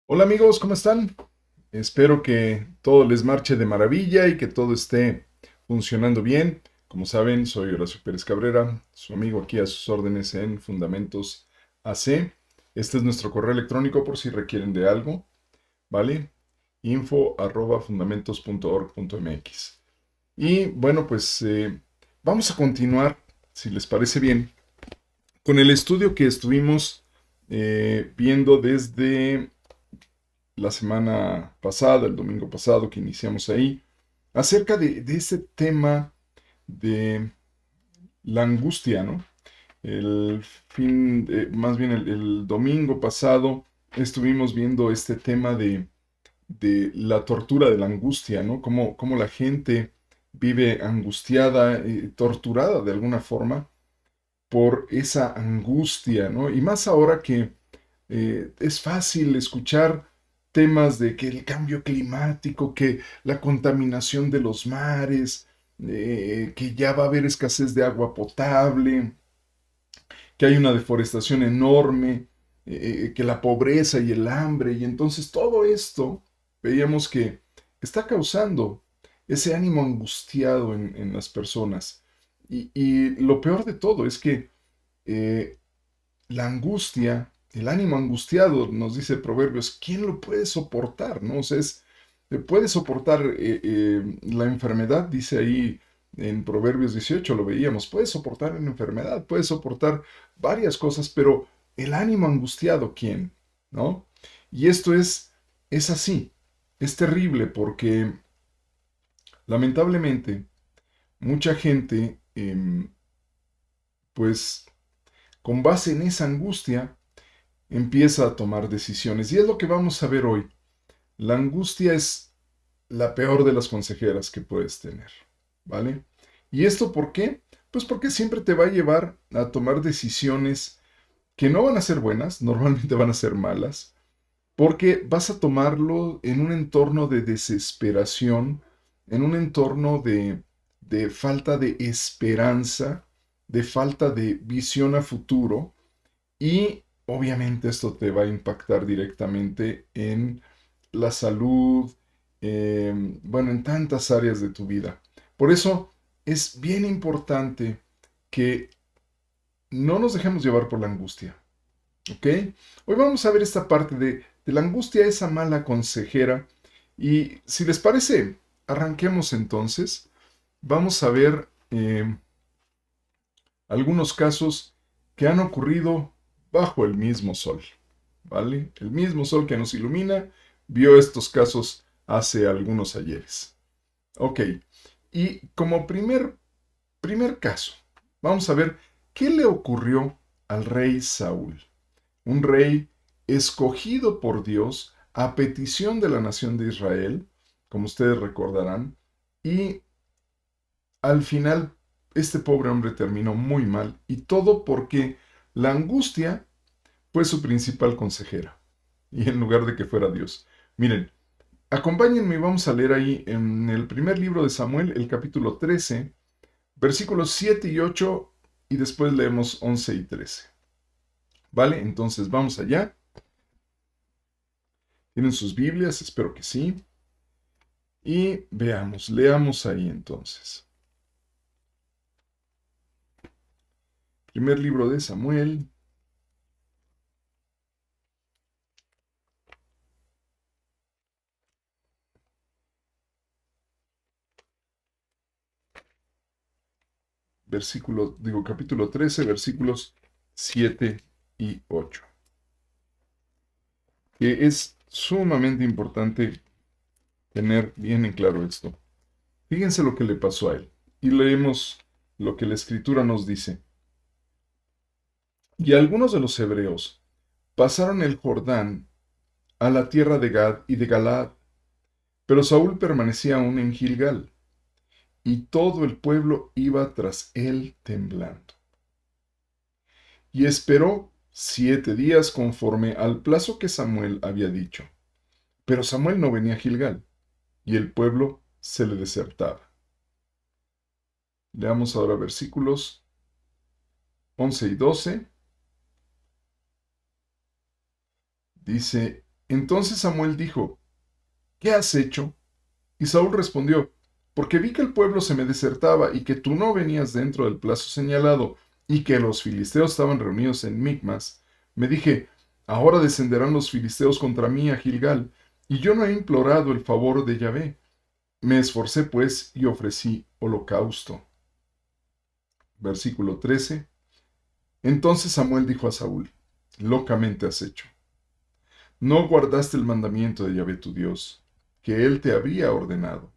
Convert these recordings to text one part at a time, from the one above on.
Hola amigos, ¿cómo están? Espero que todo les marche de maravilla y que todo esté funcionando bien. Como saben, soy Horacio Pérez Cabrera, su amigo aquí a sus órdenes en Fundamentos AC. Este es nuestro correo electrónico por si requieren de algo, ¿vale? info@fundamentos.org.mx. Y bueno, pues vamos a continuar, si les parece bien, con el estudio que estuvimos viendo desde la semana pasada, el domingo pasado que iniciamos ahí, acerca de ese tema de la angustia, ¿no? Más bien el domingo pasado estuvimos viendo este tema de la tortura de la angustia, ¿no? Cómo la gente vive angustiada, torturada de alguna forma por esa angustia, ¿no? Y más ahora que es fácil escuchar temas de que el cambio climático, que la contaminación de los mares, que ya va a haber escasez de agua potable, que hay una deforestación enorme, que la pobreza y el hambre, y entonces todo esto veíamos que está causando ese ánimo angustiado en las personas. Y lo peor de todo es que eh, la angustia, el ánimo angustiado, nos dice Proverbios, ¿quién lo puede soportar? ¿No? O sea, puede soportar la enfermedad, dice ahí en Proverbios 18, lo veíamos, puede soportar una enfermedad, puede soportar varias cosas, pero el ánimo angustiado, ¿quién? ¿No? Y esto es así, es terrible porque lamentablemente mucha gente, pues con base en esa angustia, empieza a tomar decisiones. Y es lo que vamos a ver hoy. La angustia es la peor de las consejeras que puedes tener, ¿vale? ¿Y esto por qué? Pues porque siempre te va a llevar a tomar decisiones que no van a ser buenas, normalmente van a ser malas, porque vas a tomarlo en un entorno de desesperación, en un entorno de falta de esperanza, de falta de visión a futuro, y obviamente esto te va a impactar directamente en la salud, bueno, en tantas áreas de tu vida. Por eso es bien importante que no nos dejemos llevar por la angustia, ¿ok? Hoy vamos a ver esta parte de la angustia, esa mala consejera. Y si les parece, arranquemos entonces. Vamos a ver algunos casos que han ocurrido bajo el mismo sol, ¿vale? El mismo sol que nos ilumina vio estos casos hace algunos ayeres. Ok, y como primer caso, vamos a ver qué le ocurrió al rey Saúl, un rey escogido por Dios a petición de la nación de Israel, como ustedes recordarán, y al final este pobre hombre terminó muy mal, y todo porque la angustia fue su principal consejera, y en lugar de que fuera Dios. Miren, acompáñenme y vamos a leer ahí en el primer libro de Samuel, el capítulo 13, versículos 7 y 8, y después leemos 11 y 13. ¿Vale? Entonces vamos allá. ¿Tienen sus Biblias? Espero que sí. Y veamos, leamos ahí entonces. Primer libro de Samuel, capítulo 13, versículos 7 y 8. Que es sumamente importante tener bien en claro esto. Fíjense lo que le pasó a él. Y leemos lo que la escritura nos dice. Y algunos de los hebreos pasaron el Jordán a la tierra de Gad y de Galaad, pero Saúl permanecía aún en Gilgal, y todo el pueblo iba tras él temblando. Y esperó 7 días conforme al plazo que Samuel había dicho. Pero Samuel no venía a Gilgal, y el pueblo se le desertaba. Leamos ahora versículos 11 y 12. Dice, Entonces Samuel dijo, ¿qué has hecho? Y Saúl respondió, porque vi que el pueblo se me desertaba y que tú no venías dentro del plazo señalado y que los filisteos estaban reunidos en Micmas. Me dije, ahora descenderán los filisteos contra mí a Gilgal, y yo no he implorado el favor de Yahvé. Me esforcé pues y ofrecí holocausto. Versículo 13. Entonces Samuel dijo a Saúl, locamente has hecho. No guardaste el mandamiento de Yahvé tu Dios, que él te había ordenado.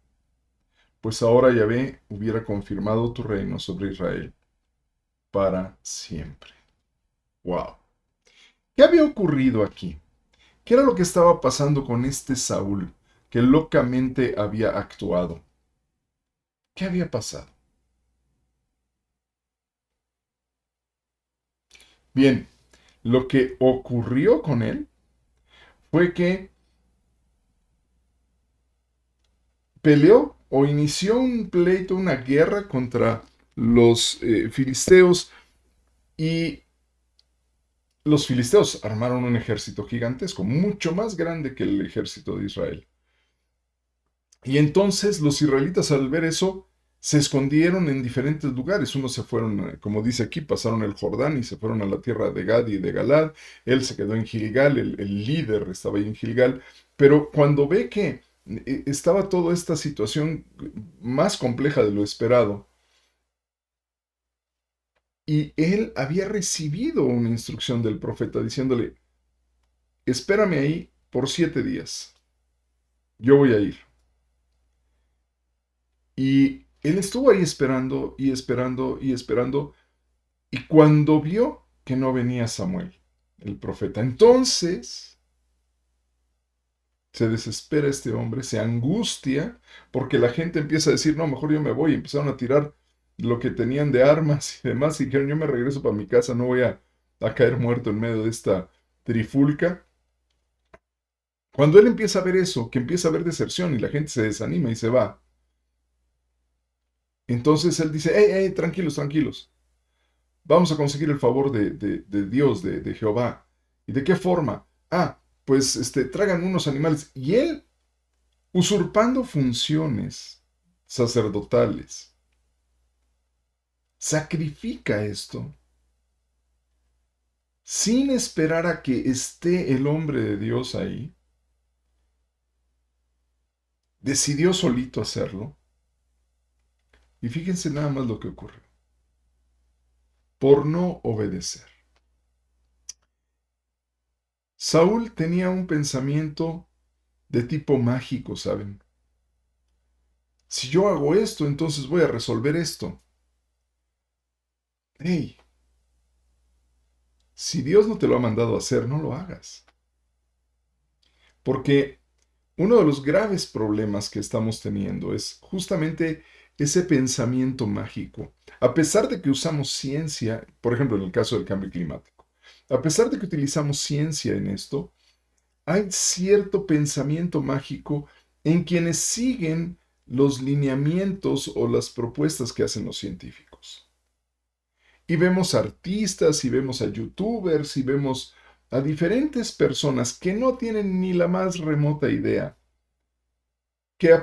Pues ahora Yahvé hubiera confirmado tu reino sobre Israel para siempre. Wow. ¿Qué había ocurrido aquí? ¿Qué era lo que estaba pasando con este Saúl que locamente había actuado? ¿Qué había pasado? Bien, lo que ocurrió con él fue que peleó o inició un pleito, una guerra contra los filisteos, y los filisteos armaron un ejército gigantesco, mucho más grande que el ejército de Israel. Y entonces los israelitas al ver eso se escondieron en diferentes lugares. Unos se fueron, como dice aquí, pasaron el Jordán y se fueron a la tierra de Gad y de Galad. Él se quedó en Gilgal, el líder estaba ahí en Gilgal. Pero cuando ve que estaba toda esta situación más compleja de lo esperado, y él había recibido una instrucción del profeta diciéndole, espérame ahí por 7 días, yo voy a ir. Y él estuvo ahí esperando y esperando y esperando. Y cuando vio que no venía Samuel, el profeta, entonces se desespera este hombre, se angustia, porque la gente empieza a decir, no, mejor yo me voy. Y empezaron a tirar lo que tenían de armas y demás. Y dijeron, yo me regreso para mi casa, no voy a caer muerto en medio de esta trifulca. Cuando él empieza a ver eso, que empieza a ver deserción y la gente se desanima y se va, entonces él dice, hey, hey, tranquilos, tranquilos. Vamos a conseguir el favor de Dios, de Jehová. ¿Y de qué forma? Ah, pues tragan unos animales. Y él, usurpando funciones sacerdotales, sacrifica esto sin esperar a que esté el hombre de Dios ahí. Decidió solito hacerlo. Y fíjense nada más lo que ocurrió. Por no obedecer. Saúl tenía un pensamiento de tipo mágico, ¿saben? Si yo hago esto, entonces voy a resolver esto. Hey, si Dios no te lo ha mandado a hacer, no lo hagas. Porque uno de los graves problemas que estamos teniendo es justamente ese pensamiento mágico. A pesar de que usamos ciencia, por ejemplo, en el caso del cambio climático, a pesar de que utilizamos ciencia en esto, hay cierto pensamiento mágico en quienes siguen los lineamientos o las propuestas que hacen los científicos. Y vemos artistas y vemos a youtubers y vemos a diferentes personas que no tienen ni la más remota idea, que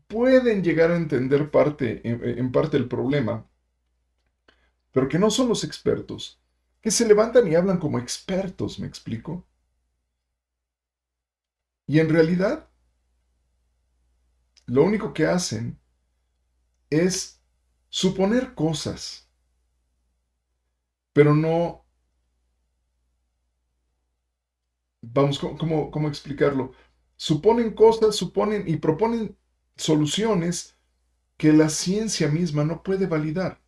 pueden llegar a entender en parte el problema, pero que no son los expertos, que se levantan y hablan como expertos, ¿me explico? Y en realidad, lo único que hacen es suponer cosas, pero no, vamos, ¿cómo explicarlo? Suponen cosas, suponen y proponen soluciones que la ciencia misma no puede validar,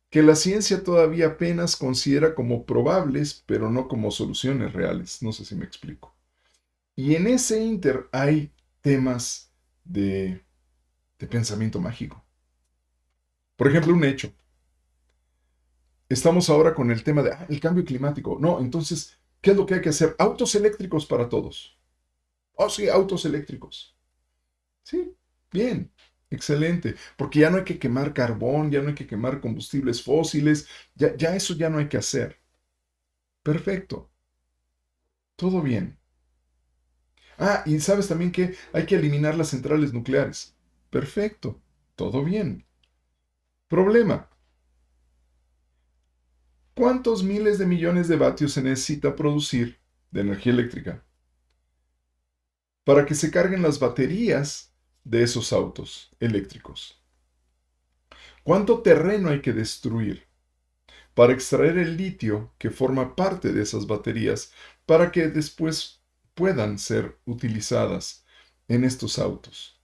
que la ciencia todavía apenas considera como probables, pero no como soluciones reales. No sé si me explico. Y en ese inter hay temas de pensamiento mágico. Por ejemplo, un hecho. Estamos ahora con el tema el cambio climático. No, entonces, ¿qué es lo que hay que hacer? Autos eléctricos para todos. Oh, sí, autos eléctricos. Sí, bien, excelente. Porque ya no hay que quemar carbón, ya no hay que quemar combustibles fósiles, ya eso ya no hay que hacer. Perfecto, todo bien. Ah, y sabes también que hay que eliminar las centrales nucleares. Perfecto, todo bien. Problema. ¿Cuántos miles de millones de vatios se necesita producir de energía eléctrica para que se carguen las baterías de esos autos eléctricos? ¿Cuánto terreno hay que destruir para extraer el litio que forma parte de esas baterías para que después puedan ser utilizadas en estos autos?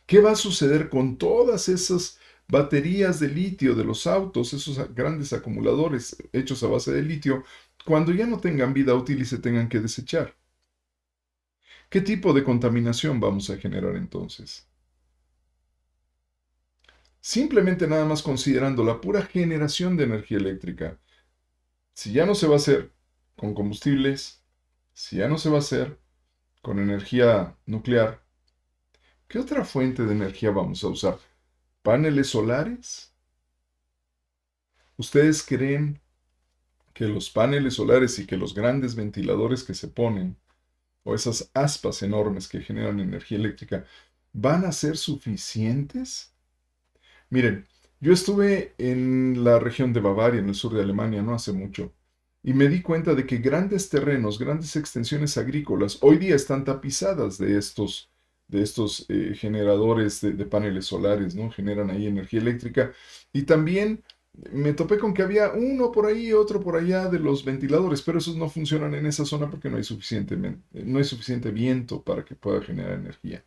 ¿Qué va a suceder con todas esas baterías de litio de los autos, esos grandes acumuladores hechos a base de litio, cuando ya no tengan vida útil y se tengan que desechar? ¿Qué tipo de contaminación vamos a generar entonces? Simplemente nada más considerando la pura generación de energía eléctrica. Si ya no se va a hacer con combustibles, si ya no se va a hacer con energía nuclear, ¿qué otra fuente de energía vamos a usar? ¿Paneles solares? ¿Ustedes creen que los paneles solares y que los grandes ventiladores que se ponen, o esas aspas enormes que generan energía eléctrica, van a ser suficientes? Miren, yo estuve en la región de Bavaria, en el sur de Alemania, no hace mucho, y me di cuenta de que grandes terrenos, grandes extensiones agrícolas, hoy día están tapizadas de estos generadores de paneles solares, ¿no? Generan ahí energía eléctrica. Y también me topé con que había uno por ahí, otro por allá de los ventiladores, pero esos no funcionan en esa zona porque no hay suficiente viento para que pueda generar energía.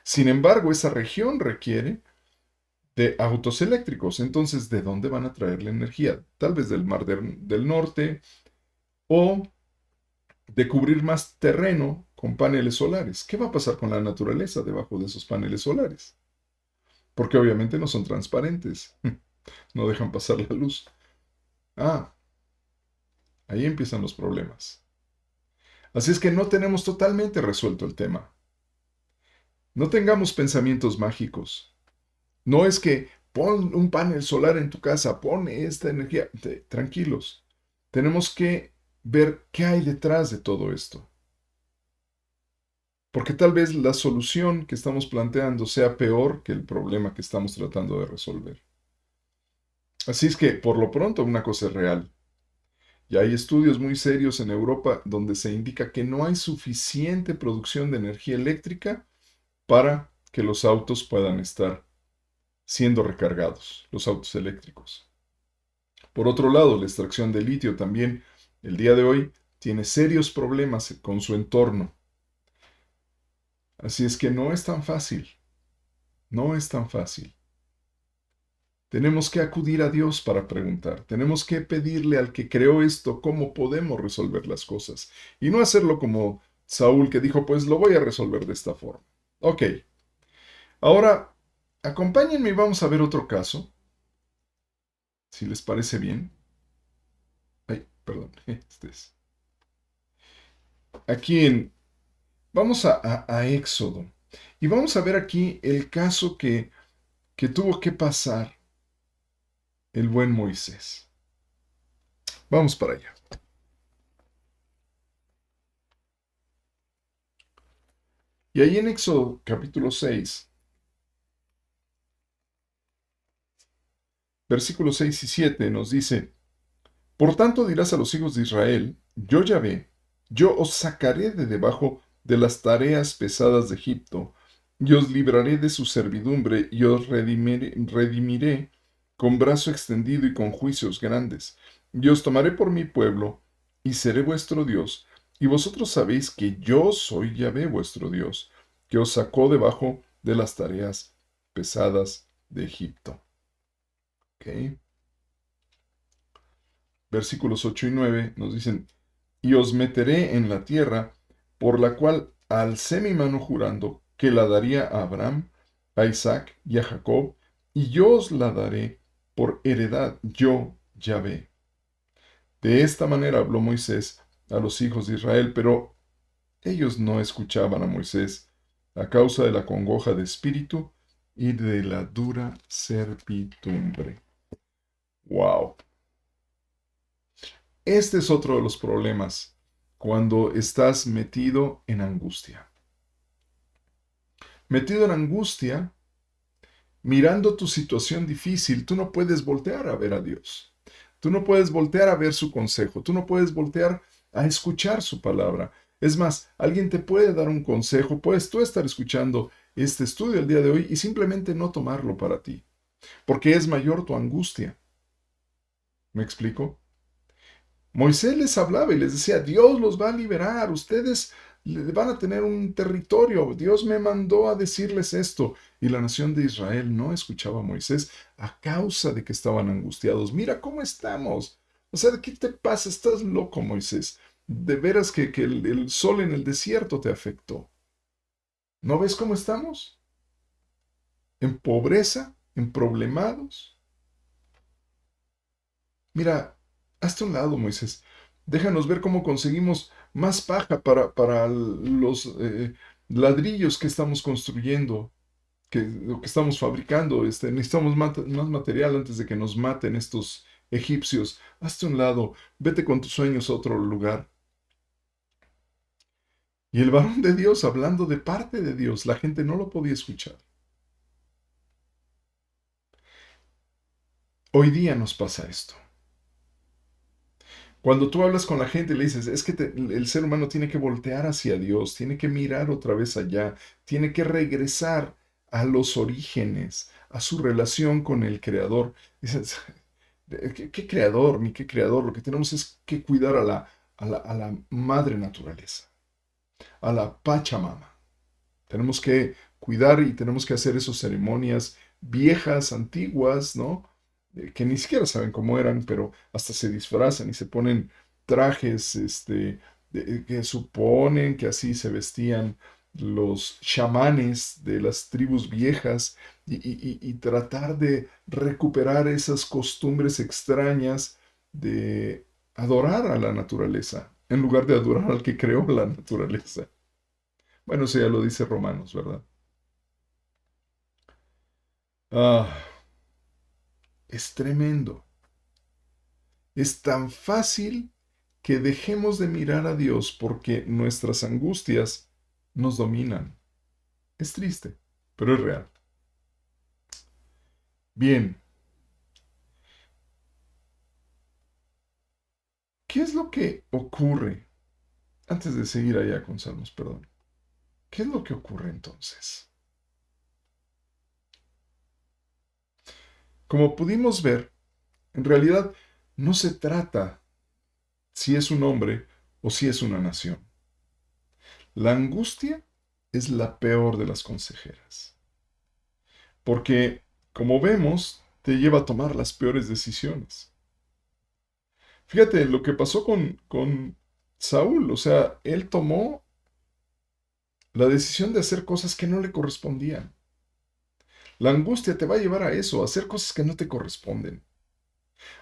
Sin embargo, esa región requiere de autos eléctricos. Entonces, ¿de dónde van a traer la energía? Tal vez del Mar del Norte o de cubrir más terreno con paneles solares. ¿Qué va a pasar con la naturaleza debajo de esos paneles solares? Porque obviamente no son transparentes, no dejan pasar la luz. Ah, ahí empiezan los problemas. Así es que no tenemos totalmente resuelto el tema. No tengamos pensamientos mágicos. No es que pon un panel solar en tu casa, pone esta energía. Tranquilos. Tenemos que ver qué hay detrás de todo esto. Porque tal vez la solución que estamos planteando sea peor que el problema que estamos tratando de resolver. Así es que, por lo pronto, una cosa es real. Y hay estudios muy serios en Europa donde se indica que no hay suficiente producción de energía eléctrica para que los autos puedan estar siendo recargados, los autos eléctricos. Por otro lado, la extracción de litio también, el día de hoy, tiene serios problemas con su entorno. Así es que no es tan fácil, no es tan fácil. Tenemos que acudir a Dios para preguntar, tenemos que pedirle al que creó esto cómo podemos resolver las cosas y no hacerlo como Saúl que dijo, pues lo voy a resolver de esta forma. Ok, ahora acompáñenme y vamos a ver otro caso, si les parece bien. Ay, perdón, este es. Aquí vamos a Éxodo y vamos a ver aquí el caso que tuvo que pasar el buen Moisés. Vamos para allá. Y ahí en Éxodo capítulo 6, versículos 6 y 7 nos dice, por tanto dirás a los hijos de Israel, yo Yahvé, yo os sacaré de debajo de las tareas pesadas de Egipto, y os libraré de su servidumbre, y os redimiré con brazo extendido y con juicios grandes, y os tomaré por mi pueblo, y seré vuestro Dios, y vosotros sabéis que yo soy Yahvé vuestro Dios, que os sacó debajo de las tareas pesadas de Egipto. ¿Ok? Versículos 8 y 9 nos dicen, y os meteré en la tierra, por la cual alcé mi mano jurando que la daría a Abraham, a Isaac y a Jacob, y yo os la daré por heredad, yo, Yahvé. De esta manera habló Moisés a los hijos de Israel, pero ellos no escuchaban a Moisés a causa de la congoja de espíritu y de la dura servidumbre. ¡Wow! Este es otro de los problemas cuando estás metido en angustia. Metido en angustia, mirando tu situación difícil, tú no puedes voltear a ver a Dios. Tú no puedes voltear a ver su consejo. Tú no puedes voltear a escuchar su palabra. Es más, alguien te puede dar un consejo. Puedes tú estar escuchando este estudio el día de hoy y simplemente no tomarlo para ti, porque es mayor tu angustia. ¿Me explico? Moisés les hablaba y les decía, Dios los va a liberar, ustedes van a tener un territorio, Dios me mandó a decirles esto. Y la nación de Israel no escuchaba a Moisés a causa de que estaban angustiados. Mira cómo estamos. O sea, ¿qué te pasa? Estás loco, Moisés. De veras que el sol en el desierto te afectó. ¿No ves cómo estamos? En pobreza, en problemados. Mira, hazte a un lado, Moisés. Déjanos ver cómo conseguimos más paja para los ladrillos que estamos construyendo, lo que estamos fabricando. Necesitamos más material antes de que nos maten estos egipcios. Hazte a un lado, vete con tus sueños a otro lugar. Y el varón de Dios, hablando de parte de Dios, la gente no lo podía escuchar. Hoy día nos pasa esto. Cuando tú hablas con la gente y le dices, es que el ser humano tiene que voltear hacia Dios, tiene que mirar otra vez allá, tiene que regresar a los orígenes, a su relación con el Creador. Dices, ¿qué creador, ni qué creador? Lo que tenemos es que cuidar a la madre naturaleza, a la Pachamama. Tenemos que cuidar y tenemos que hacer esas ceremonias viejas, antiguas, ¿no? Que ni siquiera saben cómo eran, pero hasta se disfrazan y se ponen trajes, que suponen que así se vestían los chamanes de las tribus viejas y tratar de recuperar esas costumbres extrañas de adorar a la naturaleza, en lugar de adorar al que creó la naturaleza. Bueno, eso ya lo dice Romanos, ¿verdad? Ah, es tremendo. Es tan fácil que dejemos de mirar a Dios porque nuestras angustias nos dominan. Es triste, pero es real. Bien, ¿qué es lo que ocurre? Antes de seguir allá con Salmos, perdón. ¿Qué es lo que ocurre entonces? Como pudimos ver, en realidad no se trata si es un hombre o si es una nación. La angustia es la peor de las consejeras, porque, como vemos, te lleva a tomar las peores decisiones. Fíjate lo que pasó con Saúl, o sea, él tomó la decisión de hacer cosas que no le correspondían. La angustia te va a llevar a eso, a hacer cosas que no te corresponden,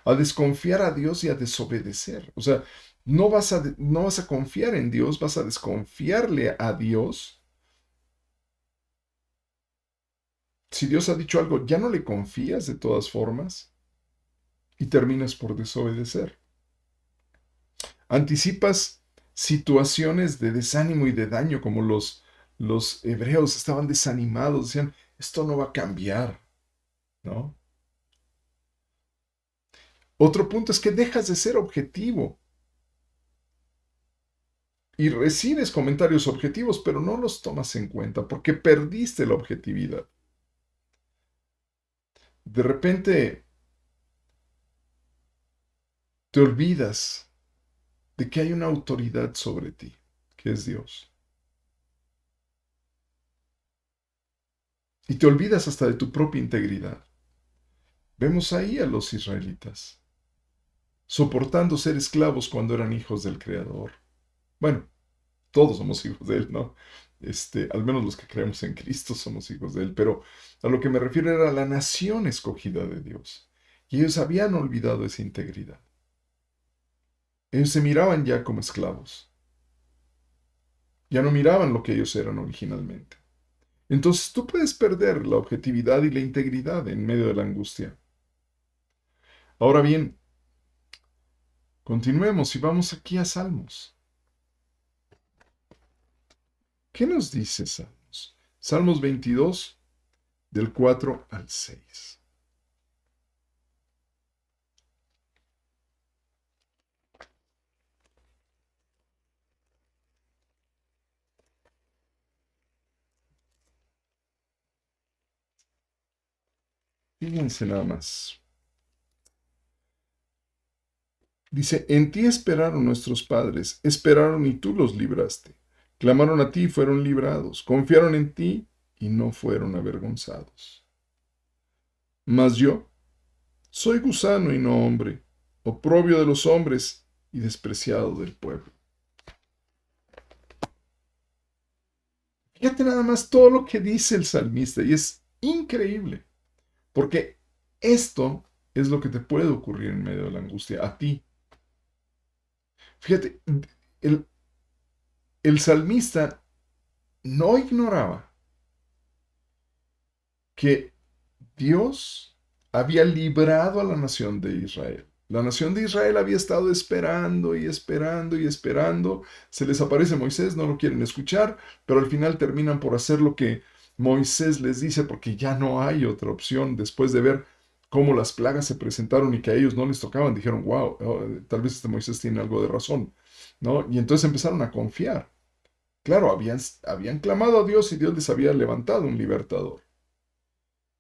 a desconfiar a Dios y a desobedecer. O sea, no vas a confiar en Dios, vas a desconfiarle a Dios. Si Dios ha dicho algo, ya no le confías de todas formas y terminas por desobedecer. Anticipas situaciones de desánimo y de daño, como los hebreos estaban desanimados, decían, esto no va a cambiar, ¿no? Otro punto es que dejas de ser objetivo y recibes comentarios objetivos, pero no los tomas en cuenta porque perdiste la objetividad. De repente te olvidas de que hay una autoridad sobre ti, que es Dios. Y te olvidas hasta de tu propia integridad. Vemos ahí a los israelitas, soportando ser esclavos cuando eran hijos del Creador. Bueno, todos somos hijos de Él, ¿no? Al menos los que creemos en Cristo somos hijos de Él, pero a lo que me refiero era la nación escogida de Dios. Y ellos habían olvidado esa integridad. Ellos se miraban ya como esclavos. Ya no miraban lo que ellos eran originalmente. Entonces tú puedes perder la objetividad y la integridad en medio de la angustia. Ahora bien, continuemos y vamos aquí a Salmos. ¿Qué nos dice Salmos? Salmos 22, del 4 al 6. Fíjense nada más. Dice, en ti esperaron nuestros padres, esperaron y tú los libraste. Clamaron a ti y fueron librados. Confiaron en ti y no fueron avergonzados. Mas yo soy gusano y no hombre, oprobio de los hombres y despreciado del pueblo. Fíjate nada más todo lo que dice el salmista y es increíble, porque esto es lo que te puede ocurrir en medio de la angustia, a ti. Fíjate, el, el salmista no ignoraba que Dios había librado a la nación de Israel. La nación de Israel había estado esperando y esperando y esperando. Se les aparece Moisés, no lo quieren escuchar, pero al final terminan por hacer lo que Moisés les dice porque ya no hay otra opción después de ver cómo las plagas se presentaron y que a ellos no les tocaban. Dijeron, wow, tal vez este Moisés tiene algo de razón, ¿no? Y entonces empezaron a confiar. Claro, habían clamado a Dios y Dios les había levantado un libertador.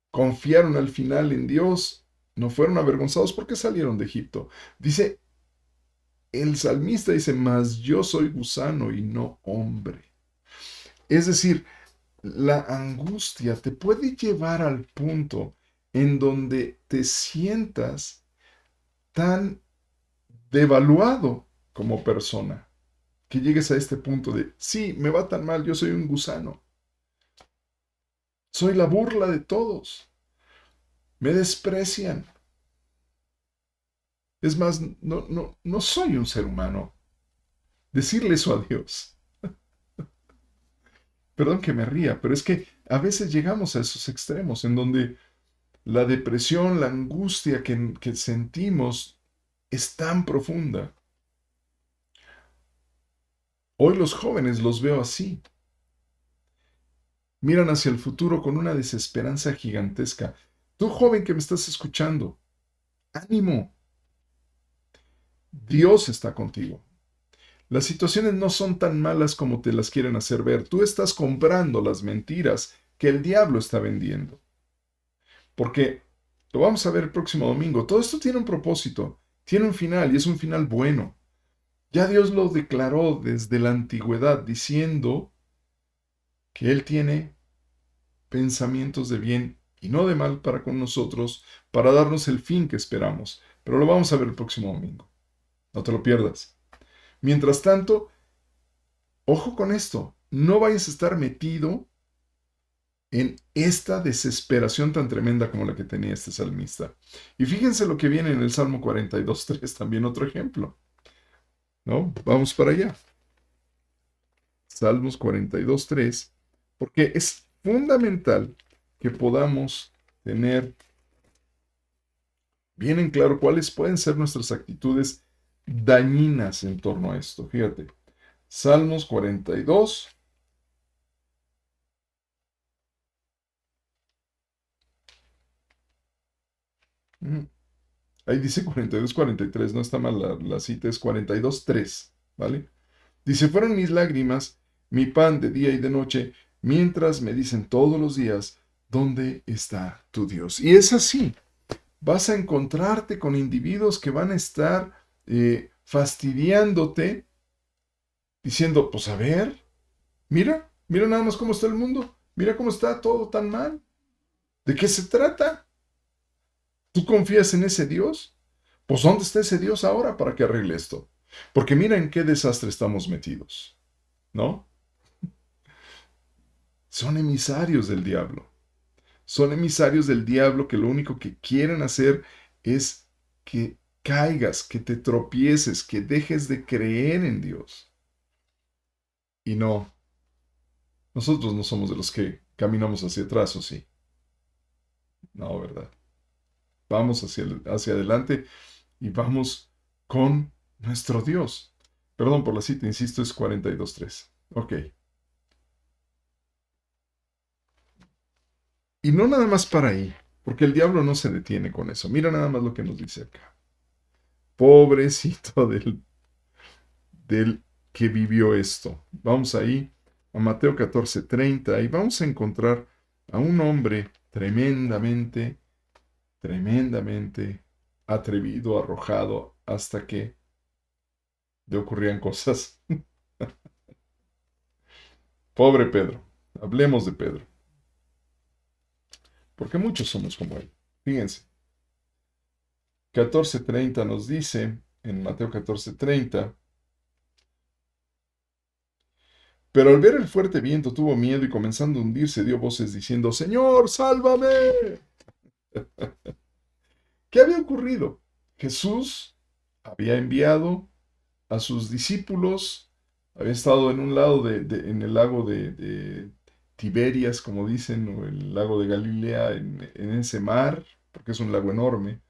Confiaron al final en Dios, no fueron avergonzados porque salieron de Egipto. Dice, el salmista dice, mas yo soy gusano y no hombre. Es decir, la angustia te puede llevar al punto en donde te sientas tan devaluado como persona, que llegues a este punto de, sí, me va tan mal, yo soy un gusano, soy la burla de todos, me desprecian. Es más, no soy un ser humano. Decirle eso a Dios. Perdón que me ría, pero es que a veces llegamos a esos extremos en donde la depresión, la angustia que sentimos es tan profunda. Hoy los jóvenes los veo así. Miran hacia el futuro con una desesperanza gigantesca. Tú joven que me estás escuchando, ánimo. Dios está contigo. Las situaciones no son tan malas como te las quieren hacer ver. Tú estás comprando las mentiras que el diablo está vendiendo. Porque lo vamos a ver el próximo domingo. Todo esto tiene un propósito, tiene un final y es un final bueno. Ya Dios lo declaró desde la antigüedad diciendo que Él tiene pensamientos de bien y no de mal para con nosotros, para darnos el fin que esperamos. Pero lo vamos a ver el próximo domingo. No te lo pierdas. Mientras tanto, ojo con esto, no vayas a estar metido en esta desesperación tan tremenda como la que tenía este salmista. Y fíjense lo que viene en el Salmo 42.3, también otro ejemplo, ¿no? Vamos para allá. Salmos 42.3, porque es fundamental que podamos tener bien en claro cuáles pueden ser nuestras actitudes dañinas en torno a esto. Fíjate, Salmos 42. Ahí dice 42-43, no está mal, la cita es 42.3, ¿vale? Dice, fueron mis lágrimas, mi pan de día y de noche, mientras me dicen todos los días, ¿dónde está tu Dios? Y es así, vas a encontrarte con individuos que van a estar fastidiándote, diciendo, pues a ver, mira nada más cómo está el mundo, mira cómo está todo tan mal. ¿De qué se trata? ¿Tú confías en ese Dios? Pues ¿dónde está ese Dios ahora para que arregle esto? Porque mira en qué desastre estamos metidos, ¿no? Son emisarios del diablo. Son emisarios del diablo que lo único que quieren hacer es que caigas, que te tropieces, que dejes de creer en Dios. Y no, nosotros no somos de los que caminamos hacia atrás, ¿o sí? No, ¿verdad? Vamos hacia adelante y vamos con nuestro Dios. Perdón por la cita, insisto, es 42.3. Ok. Y no nada más para ahí, porque el diablo no se detiene con eso. Mira nada más lo que nos dice acá. Pobrecito del que vivió esto. Vamos ahí a Mateo 14:30 y vamos a encontrar a un hombre tremendamente atrevido, arrojado, hasta que le ocurrían cosas. Pobre Pedro. Hablemos de Pedro, porque muchos somos como él. Fíjense, 14:30 nos dice, en Mateo 14:30, pero al ver el fuerte viento tuvo miedo y comenzando a hundirse dio voces diciendo, Señor, sálvame. ¿Qué había ocurrido? Jesús había enviado a sus discípulos, había estado en un lado en el lago de Tiberias, como dicen, o el lago de Galilea, en ese mar, porque es un lago enorme,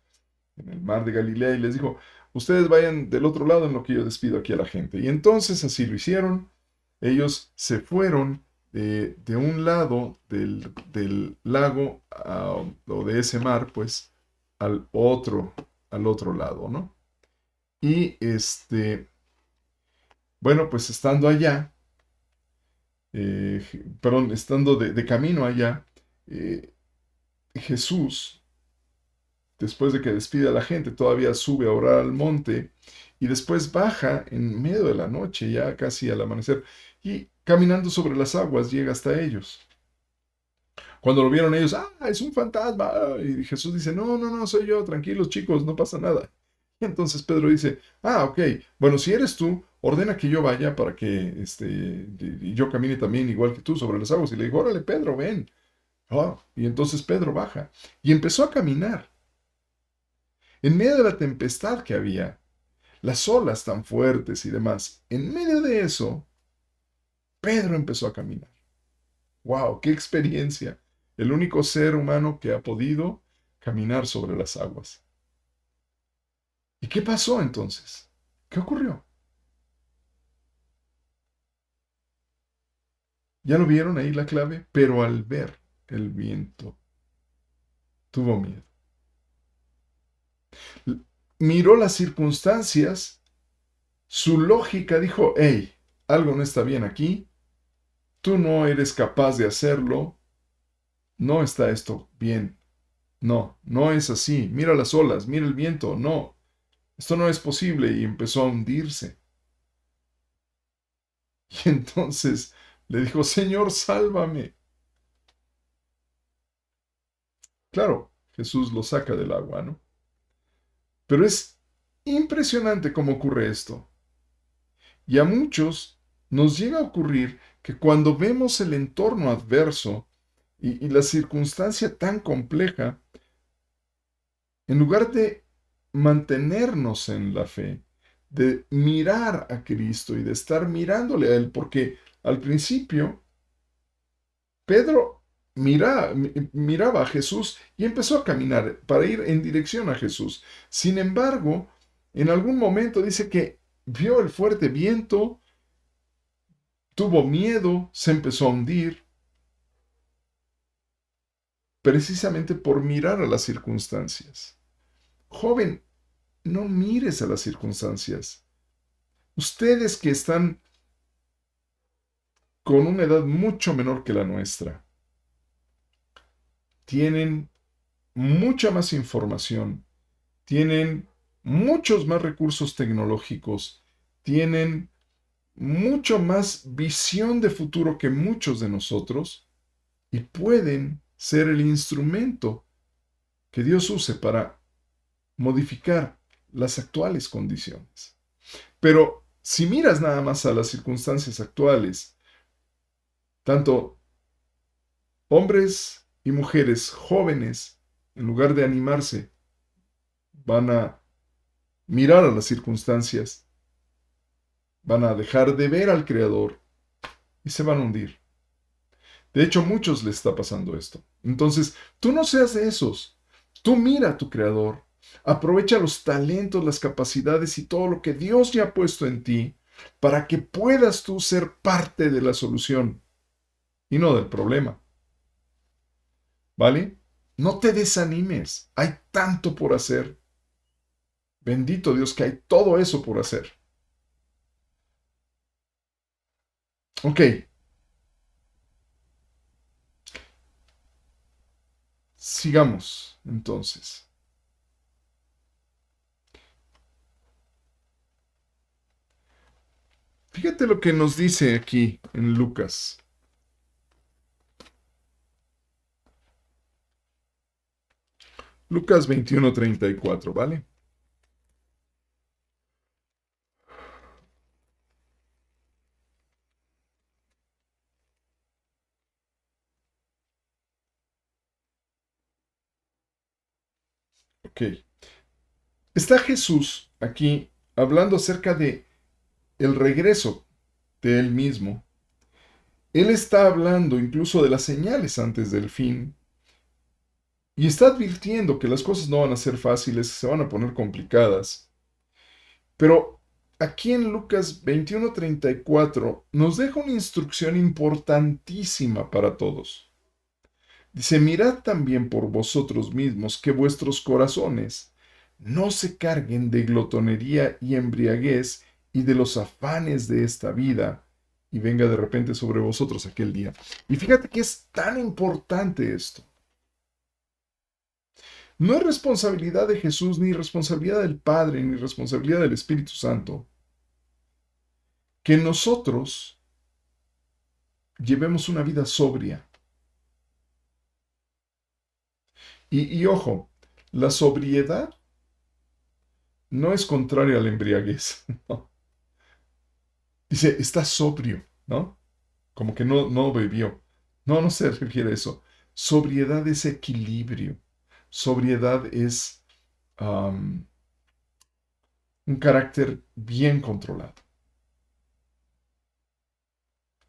en el mar de Galilea, y les dijo, ustedes vayan del otro lado en lo que yo despido aquí a la gente. Y entonces así lo hicieron. Ellos se fueron de un lado del lago o de ese mar, pues, al otro lado, ¿no? Y bueno, pues estando allá, perdón, estando de camino allá, eh, Jesús, después de que despide a la gente, todavía sube a orar al monte y después baja en medio de la noche, ya casi al amanecer, y caminando sobre las aguas llega hasta ellos. Cuando lo vieron ellos, es un fantasma. Y Jesús dice, no, soy yo, tranquilos chicos, no pasa nada. Y entonces Pedro dice, ok, bueno, si eres tú, ordena que yo vaya para que y yo camine también igual que tú sobre las aguas. Y le dijo, órale, Pedro, ven. Y entonces Pedro baja y empezó a caminar. En medio de la tempestad que había, las olas tan fuertes y demás, en medio de eso, Pedro empezó a caminar. ¡Wow! ¡Qué experiencia! El único ser humano que ha podido caminar sobre las aguas. ¿Y qué pasó entonces? ¿Qué ocurrió? ¿Ya lo vieron ahí la clave? Pero al ver el viento, tuvo miedo. Miró las circunstancias, su lógica dijo, hey, algo no está bien aquí, tú no eres capaz de hacerlo, no está esto bien. No es así. Mira las olas, mira el viento, no. Esto no es posible y empezó a hundirse. Y entonces le dijo, Señor, sálvame. Claro, Jesús lo saca del agua, ¿no? Pero es impresionante cómo ocurre esto. Y a muchos nos llega a ocurrir que cuando vemos el entorno adverso y la circunstancia tan compleja, en lugar de mantenernos en la fe, de mirar a Cristo y de estar mirándole a Él, porque al principio Pedro miraba a Jesús y empezó a caminar para ir en dirección a Jesús. Sin embargo, en algún momento dice que vio el fuerte viento, tuvo miedo, se empezó a hundir, precisamente por mirar a las circunstancias. Joven, no mires a las circunstancias. Ustedes que están con una edad mucho menor que la nuestra, tienen mucha más información, tienen muchos más recursos tecnológicos, tienen mucho más visión de futuro que muchos de nosotros y pueden ser el instrumento que Dios use para modificar las actuales condiciones. Pero si miras nada más a las circunstancias actuales, tanto hombres y mujeres jóvenes, en lugar de animarse, van a mirar a las circunstancias, van a dejar de ver al Creador y se van a hundir. De hecho, a muchos les está pasando esto. Entonces, tú no seas de esos. Tú mira a tu Creador. Aprovecha los talentos, las capacidades y todo lo que Dios ya ha puesto en ti para que puedas tú ser parte de la solución y no del problema. ¿vale? No te desanimes, hay tanto por hacer. Bendito Dios que hay todo eso por hacer. Ok, sigamos entonces. Fíjate lo que nos dice aquí en Lucas. Lucas 21:34, ¿vale? Ok. Está Jesús aquí hablando acerca de el regreso de él mismo. Él está hablando incluso de las señales antes del fin y está advirtiendo que las cosas no van a ser fáciles, se van a poner complicadas. Pero aquí en Lucas 21:34 nos deja una instrucción importantísima para todos. Dice, mirad también por vosotros mismos que vuestros corazones no se carguen de glotonería y embriaguez y de los afanes de esta vida, y venga de repente sobre vosotros aquel día. Y fíjate que es tan importante esto. No es responsabilidad de Jesús, ni responsabilidad del Padre, ni responsabilidad del Espíritu Santo, que nosotros llevemos una vida sobria. Y ojo, la sobriedad no es contraria a la embriaguez. ¿No? Dice, está sobrio, ¿no? Como que no bebió. No, no se refiere a eso. Sobriedad es equilibrio. Sobriedad es un carácter bien controlado,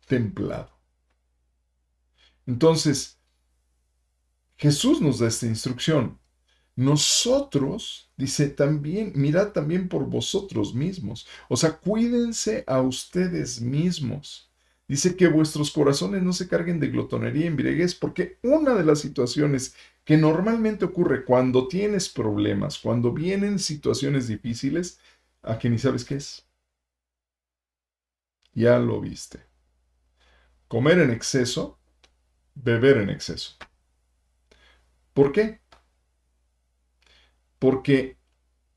templado. Entonces, Jesús nos da esta instrucción. Nosotros, dice también, mirad también por vosotros mismos. O sea, cuídense a ustedes mismos. Dice que vuestros corazones no se carguen de glotonería y embriaguez, porque una de las situaciones que normalmente ocurre cuando tienes problemas, cuando vienen situaciones difíciles, a que ni sabes qué es. Ya lo viste. Comer en exceso, beber en exceso. ¿Por qué? Porque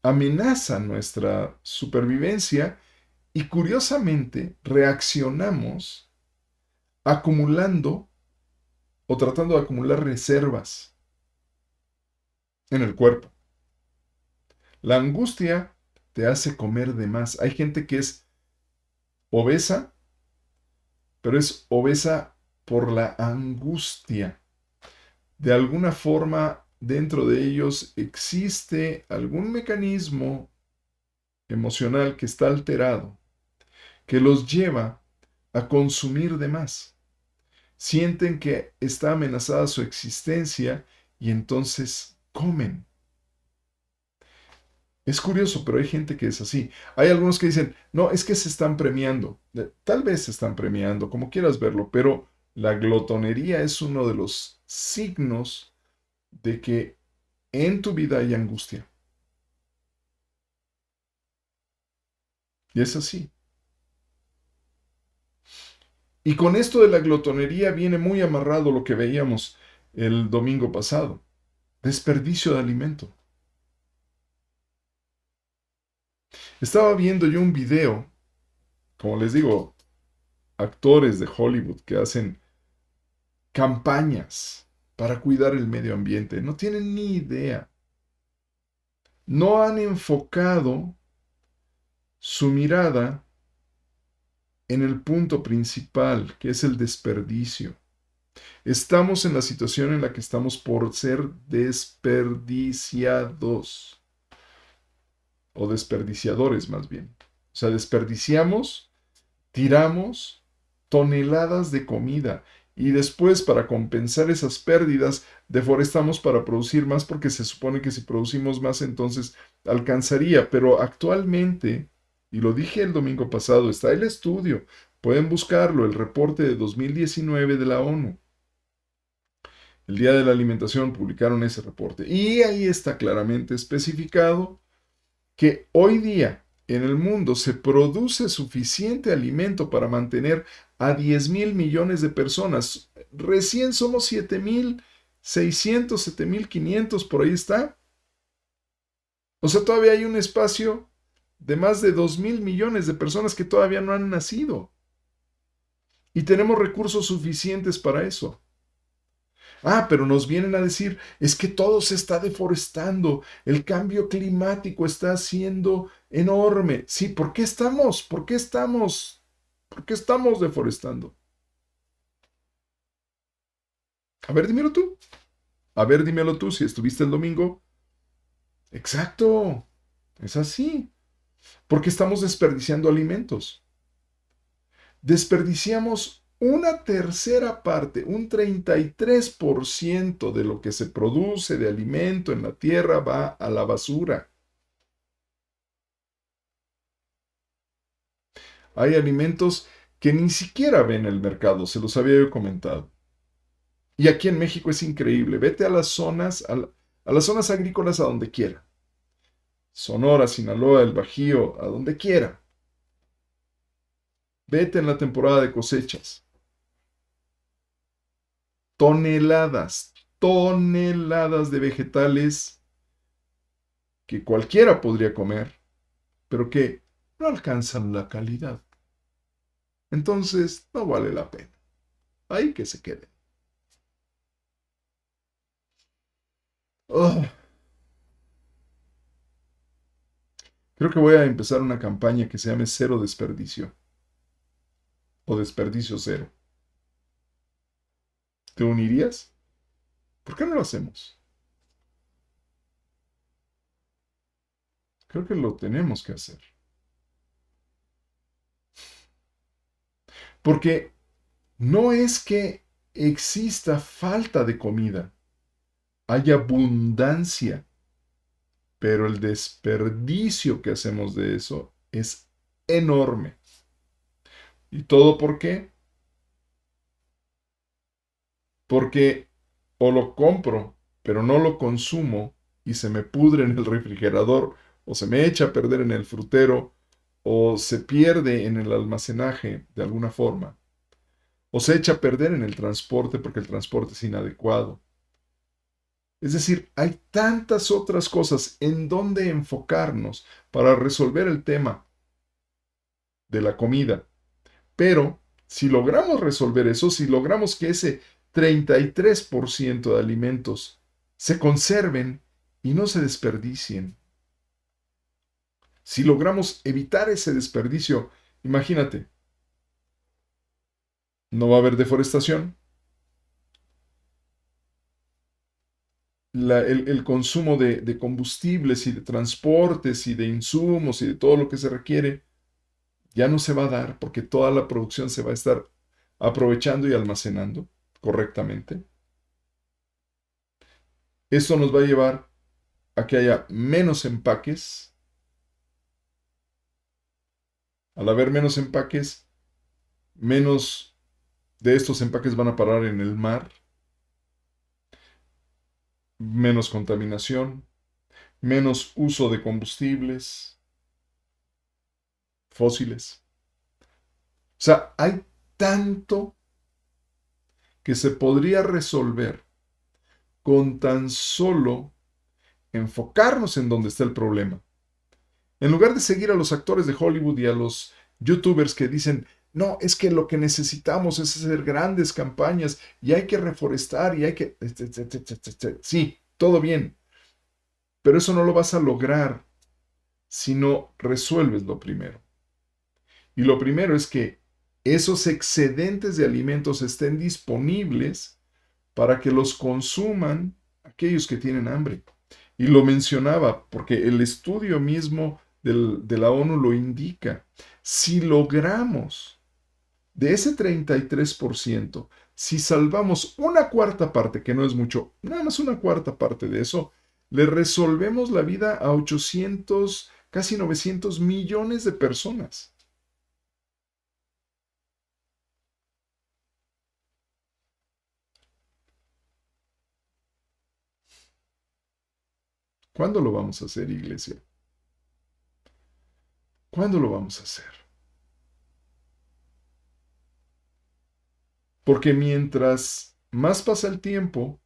amenaza nuestra supervivencia y curiosamente reaccionamos acumulando o tratando de acumular reservas en el cuerpo. La angustia te hace comer de más. Hay gente que es obesa, pero es obesa por la angustia. De alguna forma, dentro de ellos existe algún mecanismo emocional que está alterado, que los lleva a consumir de más. Sienten que está amenazada su existencia y entonces comen. Es curioso, pero hay gente que es así. Hay algunos que dicen, no, es que se están premiando. Tal vez se están premiando, como quieras verlo, pero la glotonería es uno de los signos de que en tu vida hay angustia. Y es así. Y con esto de la glotonería viene muy amarrado lo que veíamos el domingo pasado. Desperdicio de alimento. Estaba viendo yo un video, como les digo, actores de Hollywood que hacen campañas para cuidar el medio ambiente. No tienen ni idea. No han enfocado su mirada en el punto principal, que es el desperdicio. Estamos en la situación en la que estamos por ser desperdiciados, o desperdiciadores más bien. O sea, desperdiciamos, tiramos toneladas de comida y después para compensar esas pérdidas deforestamos para producir más porque se supone que si producimos más entonces alcanzaría, pero actualmente, y lo dije el domingo pasado, está el estudio, pueden buscarlo, el reporte de 2019 de la ONU. El Día de la Alimentación publicaron ese reporte. Y ahí está claramente especificado que hoy día en el mundo se produce suficiente alimento para mantener a 10.000 millones de personas. Recién somos 7.600, 7.500, por ahí está. O sea, todavía hay un espacio de más de 2.000 millones de personas que todavía no han nacido. Y tenemos recursos suficientes para eso. Ah, pero nos vienen a decir, es que todo se está deforestando, el cambio climático está siendo enorme. Sí, ¿por qué estamos? ¿Por qué estamos? ¿Por qué estamos deforestando? A ver, dímelo tú. A ver, dímelo tú si estuviste el domingo. Exacto, es así. Porque estamos desperdiciando alimentos. Desperdiciamos una tercera parte, un 33% de lo que se produce de alimento en la tierra va a la basura. Hay alimentos que ni siquiera ven el mercado, se los había yo comentado. Y aquí en México es increíble. Vete a las zonas, a las zonas agrícolas a donde quiera. Sonora, Sinaloa, el Bajío, a donde quiera. Vete en la temporada de cosechas. Toneladas, toneladas de vegetales que cualquiera podría comer, pero que no alcanzan la calidad. Entonces, no vale la pena. Ahí que se quede. Oh, creo que voy a empezar una campaña que se llame Cero Desperdicio o Desperdicio Cero. ¿Te unirías? ¿Por qué no lo hacemos? Creo que lo tenemos que hacer. Porque no es que exista falta de comida, hay abundancia, pero el desperdicio que hacemos de eso es enorme. ¿Y todo por qué? Porque o lo compro, pero no lo consumo y se me pudre en el refrigerador, o se me echa a perder en el frutero, o se pierde en el almacenaje de alguna forma, o se echa a perder en el transporte porque el transporte es inadecuado. Es decir, hay tantas otras cosas en donde enfocarnos para resolver el tema de la comida. Pero si logramos resolver eso, si logramos que ese 33% de alimentos se conserven y no se desperdicien, si logramos evitar ese desperdicio, imagínate, no va a haber deforestación, el consumo de combustibles y de transportes y de insumos y de todo lo que se requiere ya no se va a dar porque toda la producción se va a estar aprovechando y almacenando correctamente. Esto nos va a llevar a que haya menos empaques. Al haber menos empaques, menos de estos empaques van a parar en el mar, menos contaminación, menos uso de combustibles fósiles. O sea, hay tanto que se podría resolver con tan solo enfocarnos en donde está el problema. En lugar de seguir a los actores de Hollywood y a los youtubers que dicen, no, es que lo que necesitamos es hacer grandes campañas y hay que reforestar y hay que... Sí, todo bien, pero eso no lo vas a lograr si no resuelves lo primero. Y lo primero es que esos excedentes de alimentos estén disponibles para que los consuman aquellos que tienen hambre. Y lo mencionaba porque el estudio mismo de la ONU lo indica. Si logramos de ese 33%, si salvamos una cuarta parte, que no es mucho, nada más una cuarta parte de eso, le resolvemos la vida a 800, casi 900 millones de personas. ¿Cuándo lo vamos a hacer, iglesia? ¿Cuándo lo vamos a hacer? Porque mientras más pasa el tiempo,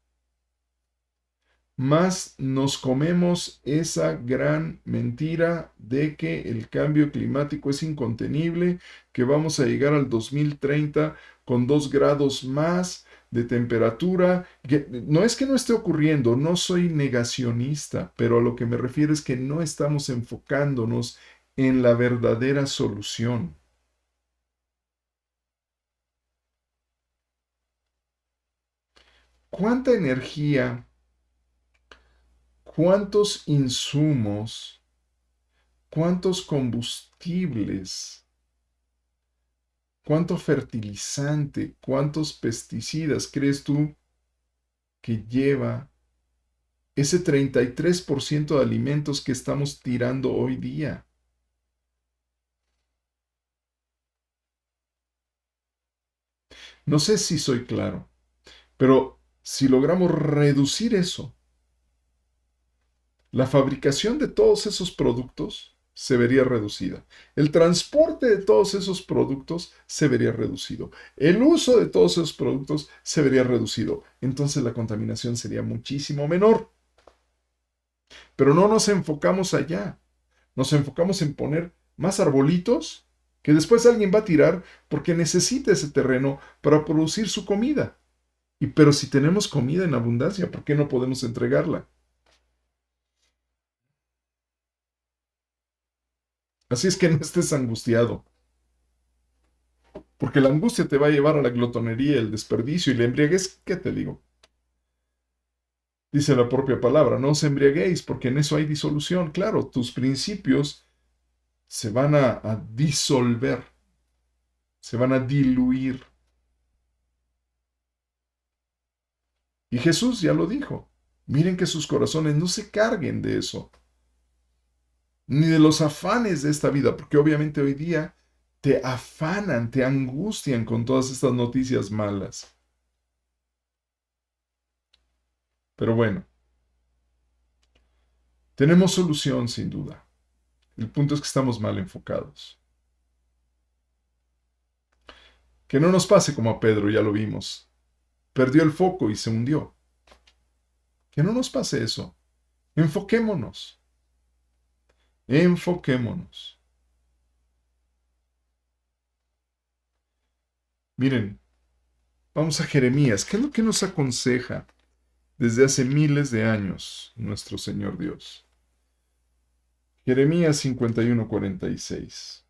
más nos comemos esa gran mentira de que el cambio climático es incontenible, que vamos a llegar al 2030 con 2 grados más de temperatura. Que no es que no esté ocurriendo, no soy negacionista, pero a lo que me refiero es que no estamos enfocándonos en la verdadera solución. ¿Cuánta energía, cuántos insumos, cuántos combustibles, cuánto fertilizante, cuántos pesticidas crees tú que lleva ese 33% de alimentos que estamos tirando hoy día? No sé si soy claro, pero si logramos reducir eso, la fabricación de todos esos productos se vería reducida. El transporte de todos esos productos se vería reducido. El uso de todos esos productos se vería reducido. Entonces la contaminación sería muchísimo menor. Pero no nos enfocamos allá. Nos enfocamos en poner más arbolitos que después alguien va a tirar porque necesita ese terreno para producir su comida. Pero si tenemos comida en abundancia, ¿por qué no podemos entregarla? Así es que no estés angustiado, porque la angustia te va a llevar a la glotonería, el desperdicio y la embriaguez. ¿Qué te digo? Dice la propia palabra, no os embriaguéis, porque en eso hay disolución. Claro, tus principios se van a disolver, se van a diluir. Y Jesús ya lo dijo. Miren que sus corazones no se carguen de eso, ni de los afanes de esta vida, porque obviamente hoy día te afanan, te angustian con todas estas noticias malas. Pero bueno, tenemos solución sin duda. El punto es que estamos mal enfocados. Que no nos pase como a Pedro, ya lo vimos. Perdió el foco y se hundió. Que no nos pase eso. Enfoquémonos. Enfoquémonos. Miren, vamos a Jeremías. ¿Qué es lo que nos aconseja desde hace miles de años nuestro Señor Dios? Jeremías 51:46.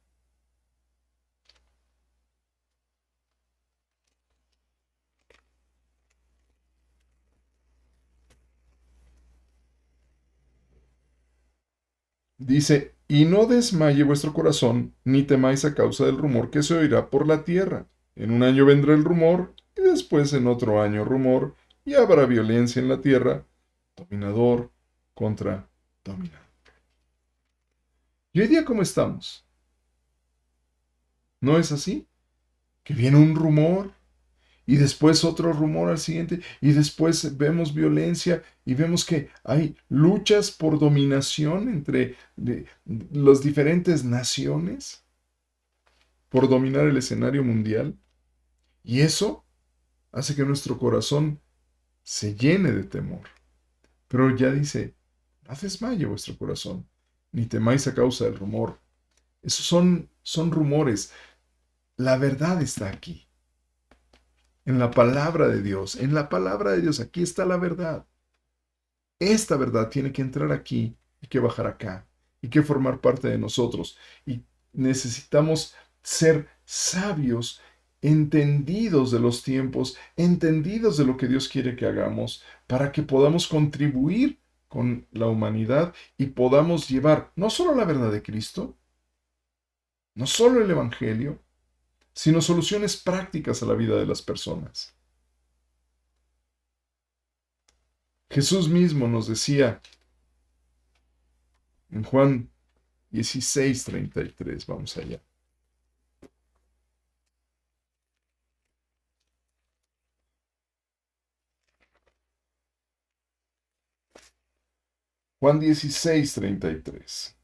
Dice, y no desmaye vuestro corazón, ni temáis a causa del rumor que se oirá por la tierra. En un año vendrá el rumor, y después en otro año rumor, y habrá violencia en la tierra, dominador contra dominado. ¿Y hoy día cómo estamos? ¿No es así? Que viene un rumor, y después otro rumor al siguiente, y después vemos violencia y vemos que hay luchas por dominación entre las diferentes naciones, por dominar el escenario mundial. Y eso hace que nuestro corazón se llene de temor. Pero ya dice, no desmaye vuestro corazón, ni temáis a causa del rumor. Esos son rumores. La verdad está aquí, en la palabra de Dios. En la palabra de Dios, aquí está la verdad. Esta verdad tiene que entrar aquí y que bajar acá y que formar parte de nosotros. Y necesitamos ser sabios, entendidos de los tiempos, entendidos de lo que Dios quiere que hagamos, para que podamos contribuir con la humanidad y podamos llevar no solo la verdad de Cristo, no solo el Evangelio, sino soluciones prácticas a la vida de las personas. Jesús mismo nos decía en Juan 16:33, vamos allá. Juan 16:33.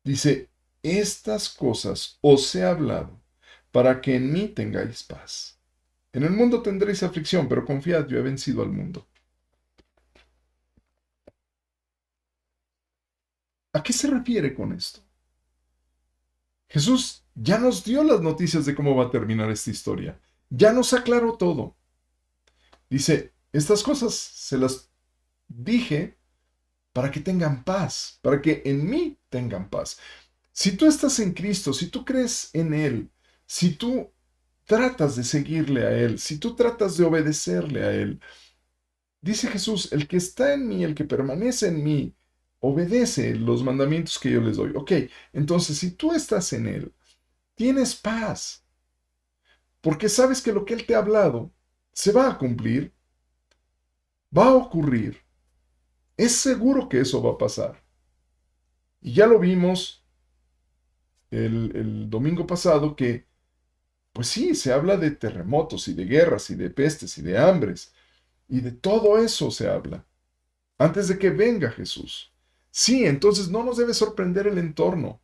Dice, estas cosas os he hablado para que en mí tengáis paz. En el mundo tendréis aflicción, pero confiad, yo he vencido al mundo. ¿A qué se refiere con esto? Jesús ya nos dio las noticias de cómo va a terminar esta historia. Ya nos aclaró todo. Dice, estas cosas se las dije para que tengan paz, para que en mí tengan paz. Si tú estás en Cristo, si tú crees en Él, si tú tratas de seguirle a Él, si tú tratas de obedecerle a Él, dice Jesús, el que está en mí, el que permanece en mí, obedece los mandamientos que yo les doy. Ok, entonces si tú estás en Él, tienes paz, porque sabes que lo que Él te ha hablado se va a cumplir, va a ocurrir. Es seguro que eso va a pasar. Y ya lo vimos el domingo pasado que, pues sí, se habla de terremotos y de guerras y de pestes y de hambres. Y de todo eso se habla. Antes de que venga Jesús. Sí, entonces no nos debe sorprender el entorno.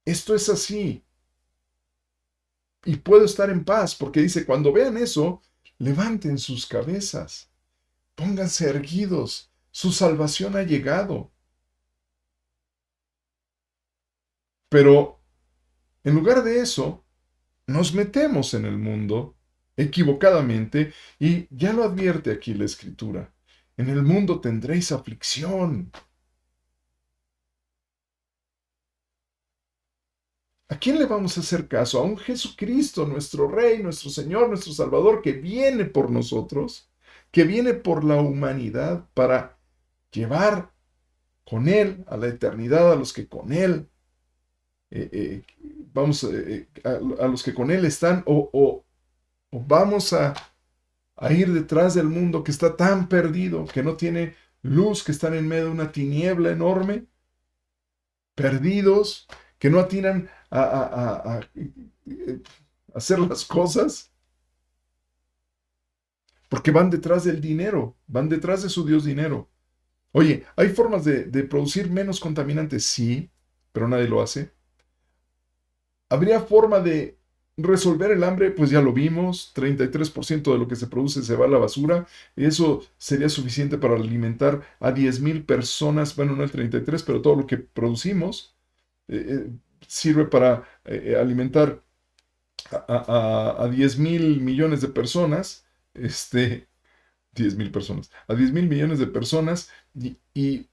Esto es así. Y puedo estar en paz porque dice, cuando vean eso, levanten sus cabezas. Pónganse erguidos. Su salvación ha llegado. Pero en lugar de eso, nos metemos en el mundo equivocadamente y ya lo advierte aquí la Escritura. En el mundo tendréis aflicción. ¿A quién le vamos a hacer caso? A un Jesucristo, nuestro Rey, nuestro Señor, nuestro Salvador, que viene por nosotros, que viene por la humanidad para llevar con Él a la eternidad a los que con Él, eh, eh, a los que con Él están, o vamos a ir detrás del mundo que está tan perdido, que no tiene luz, que están en medio de una tiniebla enorme, perdidos, que no atinan a hacer las cosas, porque van detrás del dinero, van detrás de su Dios dinero. Oye, ¿hay formas de producir menos contaminantes? Sí, pero nadie lo hace. ¿Habría forma de resolver el hambre? Pues ya lo vimos, 33% de lo que se produce se va a la basura, y eso sería suficiente para alimentar a 10,000 personas, bueno, no el 33, pero todo lo que producimos sirve para alimentar a 10 mil millones de personas, 10 mil personas, a 10 mil millones de personas, y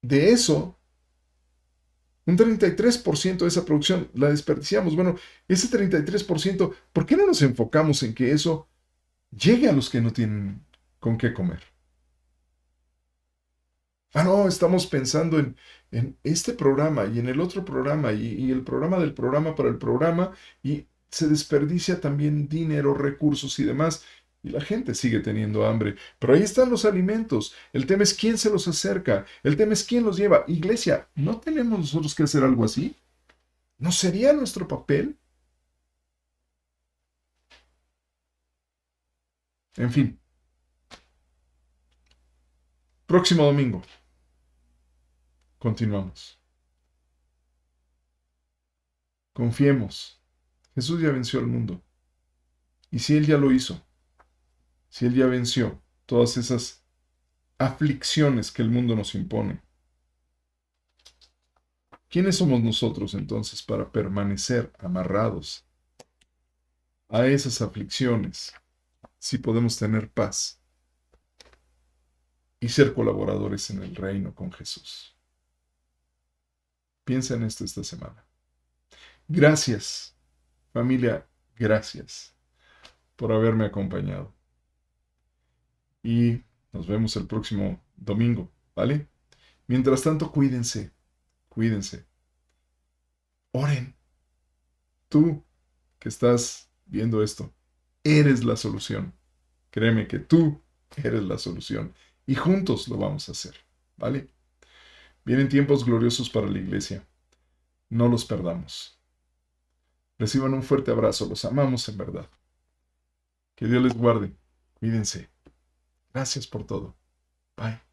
de eso un 33% de esa producción la desperdiciamos. Bueno, ese 33%, ¿por qué no nos enfocamos en que eso llegue a los que no tienen con qué comer? Ah, no, estamos pensando en este programa y en el otro programa y el programa del programa para el programa y se desperdicia también dinero, recursos y demás. Y la gente sigue teniendo hambre. Pero ahí están los alimentos. El tema es quién se los acerca. El tema es quién los lleva. Iglesia, ¿no tenemos nosotros que hacer algo así? ¿No sería nuestro papel? En fin, próximo domingo. Continuamos. Confiemos. Jesús ya venció al mundo. Y si Él ya lo hizo, si Él ya venció todas esas aflicciones que el mundo nos impone, ¿quiénes somos nosotros entonces para permanecer amarrados a esas aflicciones si podemos tener paz y ser colaboradores en el reino con Jesús? Piensa en esto esta semana. Gracias, familia, gracias por haberme acompañado. Y nos vemos el próximo domingo, ¿vale? Mientras tanto, cuídense, cuídense. Oren. Tú que estás viendo esto, eres la solución. Créeme que tú eres la solución. Y juntos lo vamos a hacer, ¿vale? Vienen tiempos gloriosos para la iglesia. No los perdamos. Reciban un fuerte abrazo. Los amamos en verdad. Que Dios les guarde. Cuídense. Gracias por todo. Bye.